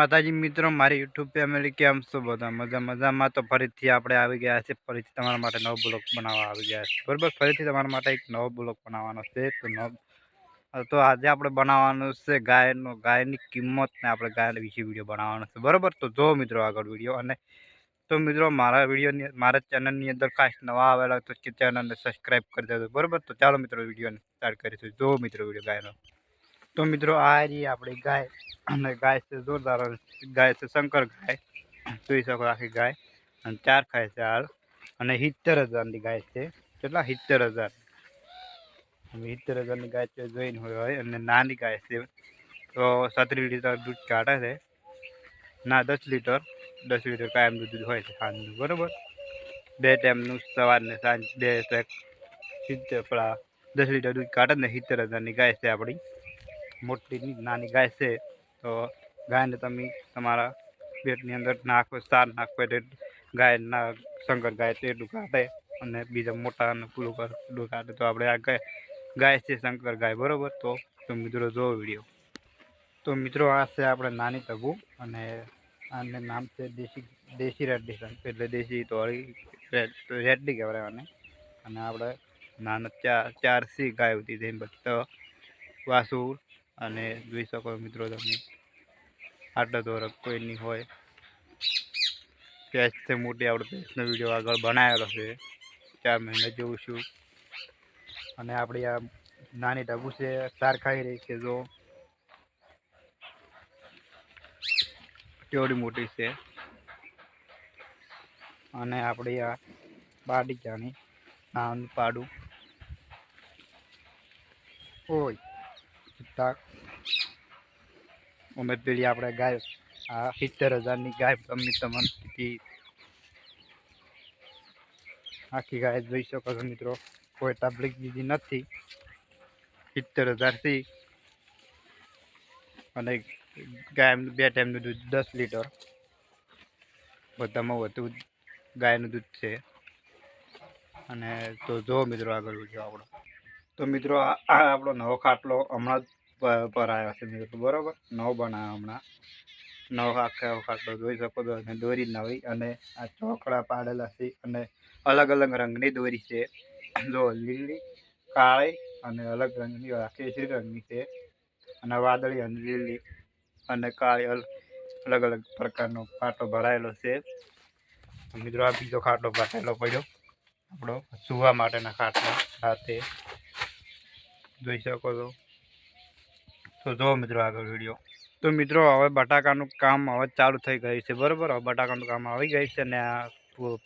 માતાજી મિત્રો, મારી યુટ્યુબ ફેમિલી કેમ છો બધા? મજામાં તો ફરીથી આપણે આવી ગયા છે. ફરીથી તમારા માટે નવો બ્લોગ બનાવવા આવી ગયા છે. બરોબર, ફરીથી તમારા માટે એક નવો બ્લોગ બનાવવાનો છે. તો આજે આપણે બનાવવાનું છે ગાયની કિંમત ને આપણે ગાય વિશે વિડીયો બનાવવાનો છે. બરોબર, તો જો મિત્રો આગળ વિડીયો. અને તો મિત્રો મારા ચેનલની અંદર ખાસ નવા આવેલા તો ચેનલને સબસ્ક્રાઈબ કરી દેજો. બરોબર, તો ચાલો મિત્રો વિડીયોને સ્ટાર્ટ કરીશું. જો મિત્રો વિડીયો ગાયનો. તો મિત્રો આ રહી આપણી ગાય, અને ગાય છે જોરદાર ગાય છે, શંકર ગાય જોઈ શકો. આખી ગાય અને 4 ખાય છે હાલ, અને 70,000ની ગાય છે. કેટલા? 70,000. 70,000ની ગાય છે જોઈને હોય. અને નાની ગાય છે તો 37 લીટર દૂધ કાઢે છે. ના, 10 લીટર કાયમનું દૂધ હોય છે સાંજનું. બરોબર, 2 ટાઈમનું, સવારને સાંજ 2 પેલા 10 લીટર દૂધ કાઢે ને. 70,000ની ગાય છે આપણી. મોટી નાની ગાય છે તો ગાયને તમે તમારા પેટની અંદર નાખો, સાર નાખો એટલે ગાયના શંકર ગાય તો એટલું કાઢે, અને બીજા મોટા અને પેલું કાઢે. તો આપણે આ ગાય છે શંકર ગાય. બરોબર, તો મિત્રો જો વિડીયો. તો મિત્રો આ છે આપણે નાની તગુ, અને આને નામ છે દેશી રેડડી, એટલે દેશી તો રેડડી કહેવાય આને. અને આપણે નાના 4 સી ગાય હતી તેમ બધી તો વાસુ. અને જોઈ શકો મિત્રો તમે, આટલા દોરક કોઈની હોય. ભેંસ છે મોટી, આપણે ભેંસનો વિડીયો આગળ બનાવેલો છે, 4 મહિના જેવું છું. અને આપણી આ નાની ઢબુ છે, સાર ખાઈ રહી છે. જો કેવડી મોટી છે. અને આપણી આ પાડી જાણી નાનું પાડું હોય. અમે પેલી આપણે ગાય આ 70,000ની ગાય ગમી તમને આખી ગાય જોઈ શકો છો મિત્રો. કોઈ તકલીફ બીજી નથી. 70,000થી, અને ગાયનું 2 ટાઈમનું દૂધ 10 લીટર, બધામાં વધુ ગાયનું દૂધ છે. અને તો જો મિત્રો આગળ વિડીયો આપણો. તો મિત્રો આ આપણો નવો ખાટલો હમણાં જ પર આવ્યો છે મિત્રો. બરોબર, નવો બનાવ્યો હમણાં. નવો આખો ખાટલો જોઈ શકો છો. અને દોરી નવી, અને આ ચોકડા પાડેલા છે, અને અલગ અલગ રંગની દોરી છે. જો લીલી, કાળી, અને અલગ રંગની કેસરી રંગની છે, અને વાદળી, અને લીલી, અને કાળી, અલગ અલગ પ્રકારનો ખાટલો ભરાયેલો છે. મિત્રો આ બીજો ખાટલો ભરાયેલો પડ્યો આપણો સુવા માટેના ખાટલા સાથે જોઈ શકો છો. તો જો મિત્રો આગળ વિડીયો. તો મિત્રો હવે બટાકાનું કામ હવે ચાલુ થઈ ગયું છે. બરાબર, હવે બટાકાનું કામ આવી ગયું છે. અને આ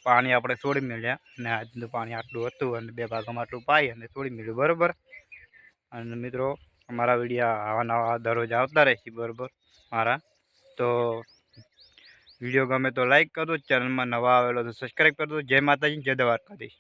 પાણી આપણે છોડી મળ્યા, અને આજનું પાણી આટલું હતું, અને 2 ભાગમાં આટલું પાઈ અને છોડી મળ્યું. બરાબર, અને મિત્રો અમારા વિડીયો આવા નવા દરરોજ આવતા રહેશે. બરાબર મારા. તો વિડીયો ગમે તો લાઈક કરો, ચેનલમાં નવા આવેલો તો સબસ્ક્રાઈબ કરજો. જય માતાજી, જય દ્વારકાધીશ.